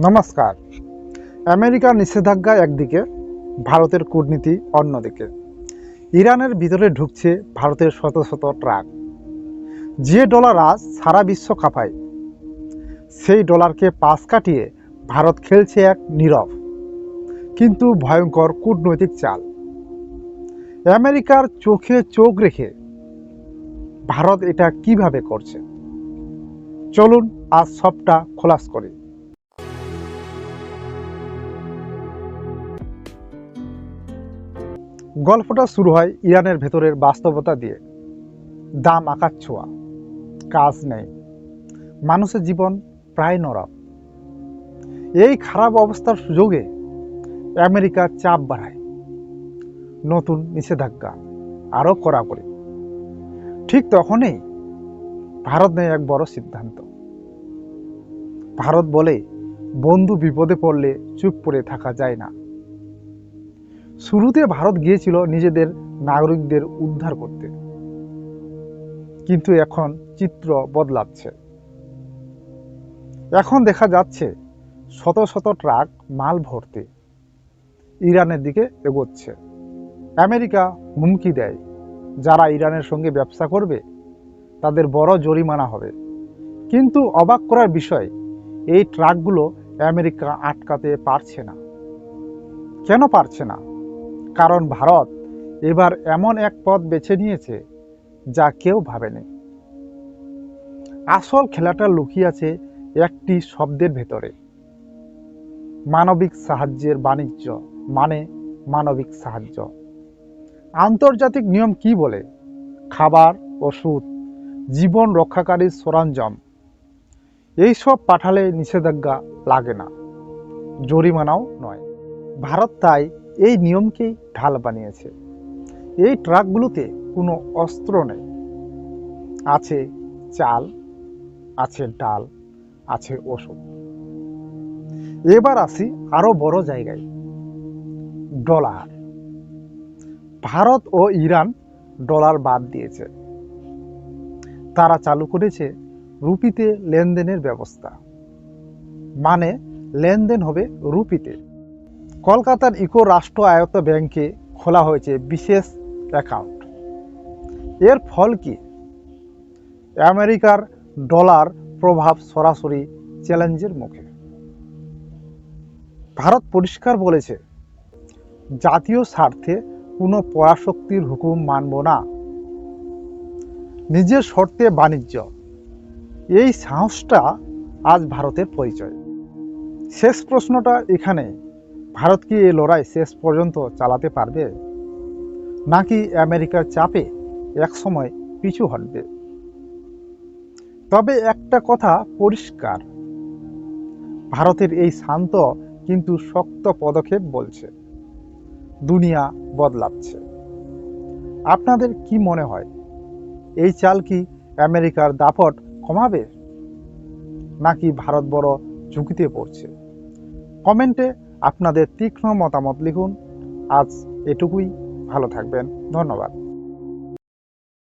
নমস্কার। আমেরিকার নিষেধাজ্ঞা একদিকে, ভারতের কূটনীতি অন্যদিকে। ইরানের ভিতরে ঢুকছে ভারতের শত শত ট্রাক। যে ডলার আজ সারা বিশ্ব কাঁপায়, সেই ডলারকে পাশ কাটিয়ে ভারত খেলছে এক নীরব কিন্তু ভয়ঙ্কর কূটনৈতিক চাল। আমেরিকার চোখে চোখ রেখে ভারত এটা কিভাবে করছে, চলুন আজ সবটা খোলাস করি। গল্পটা শুরু হয় ইরানের ভেতরের বাস্তবতা দিয়ে। দাম আকাশ ছোঁয়া, কাজ নেই, মানুষের জীবন প্রায় নরক। এই খারাপ অবস্থার সুযোগে আমেরিকা চাপ বাড়ায়, নতুন নিষেধাজ্ঞা আরও কড়াকড়ি। ঠিক তখনই ভারত নেয় এক বড় সিদ্ধান্ত। ভারত বলে, বন্ধু বিপদে পড়লে চুপ করে থাকা যায় না। শুরুতে ভারত গিয়েছিল নিজেদের নাগরিকদের উদ্ধার করতে, কিন্তু এখন চিত্র বদলাচ্ছে। এখন দেখা যাচ্ছে শত শত ট্রাক মাল ভর্তি ইরানের দিকে এগোচ্ছে। আমেরিকা হুমকি দেয়, যারা ইরানের সঙ্গে ব্যবসা করবে তাদের বড় জরিমানা হবে। কিন্তু অবাক করার বিষয়, এই ট্রাকগুলো আমেরিকা আটকাতে পারছে না। কেন পারছে না? কারণ ভারত এবার এমন এক পথ বেছে নিয়েছে যা কেউ ভাবেনি। আসল খেলাটা লুকিয়ে আছে একটি শব্দের ভেতরে। মানবিক সাহায্যের বাণিজ্য মানে মানবিক সাহায্য। আন্তর্জাতিক নিয়ম কি বলে? খাবার, ওষুধ, জীবন রক্ষাকারী সরঞ্জাম এইসব পাঠালে নিষেধাজ্ঞা লাগে না, জরিমানাও নয়। ভারত তাই এই নিয়মকেই ঢাল বানিয়েছে। এই ট্রাকগুলোতে কোনো অস্ত্র নেই, আছে চাল, আছে ডাল, আছে ওষুধ। এবার আসি আরো বড় জায়গায়, ডলার। ভারত ও ইরান ডলার বাদ দিয়েছে। তারা চালু করেছে রুপিতে লেনদেনের ব্যবস্থা, মানে লেনদেন হবে রুপিতে। কলকাতার ইকো রাষ্ট্র আয়ত্ত ব্যাংকে খোলা হয়েছে বিশেষ অ্যাকাউন্ট। এর ফল কি? আমেরিকার ডলার প্রভাব সরাসরি চ্যালেঞ্জের মুখে। ভারত পরিষ্কার বলেছে, জাতীয় স্বার্থে কোনো পরাশক্তির হুকুম মানব না, নিজের শর্তে বাণিজ্য। এই সাহসটা আজ ভারতের পরিচয়। শেষ প্রশ্নটা এখানে, ভারত কি এই লড়াই শেষ পর্যন্ত চালাতে পারবে, নাকি আমেরিকার চাপে একসময় পিছু হটবে? তবে একটা কথা পরিষ্কার, ভারতের এই শান্ত কিন্তু শক্ত পদক্ষেপ বলছে দুনিয়া বদলাচ্ছে। আপনাদের কি মনে হয়, এই চাল কি আমেরিকার দাপট কমাবে, নাকি ভারত বড় ঝুঁকিতে পড়ছে? কমেন্টে আপনাদের তীক্ষ্ণ মতামত লিখুন। আজ এটুকুই, ভালো থাকবেন, ধন্যবাদ।